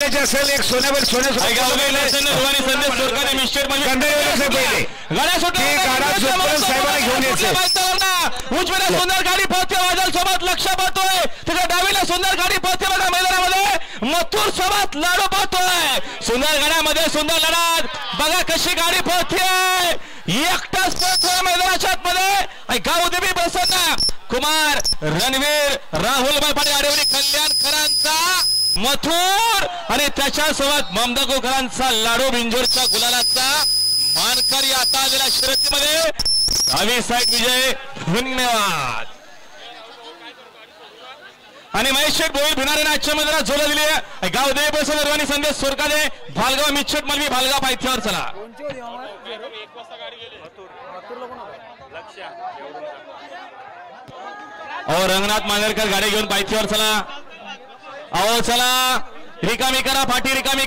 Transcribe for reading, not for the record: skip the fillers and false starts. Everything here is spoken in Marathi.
असेल एक सोन्यावर सोने उजवीला सुंदर गाडी पोहोचते वादळ सोबत लक्ष पाहतोय त्याच्या डावीला सुंदर गाडी पोहोचते बघा मैदानामध्ये मथुर सोबत लढू पाहतोय सुंदर गाड्यामध्ये सुंदर लढत बघा कशी गाडी पोहोचते एकटाच पोहोचतोय मैदानाच्या आतमध्ये गावदेवी प्रसन्न कुमार रणवीर राहुल पाटील आरेवरी कल्याणकरांचा मथुर आणि त्याच्यासोबत ममदागोकरांचा लाडू बिंजोरच्या गुलालाचा मानकरी आता आलेल्या शर्यतीमध्ये 20 साईड विजय धन्यवाद आणि महेश शेठ भोईर भिनारेने आजच्या मैदानात झोला दिली आहे गावदेवी प्रसन्न निर्वाणी संदेश सुरकादे भालगाव मिच्छट मलवी भालगाव पायथ्यावर चला और रंगनाथ मांजरकर गाडी घेऊन पायथ्यावर चला अहो चला रिकामी करा फाटी रिकामी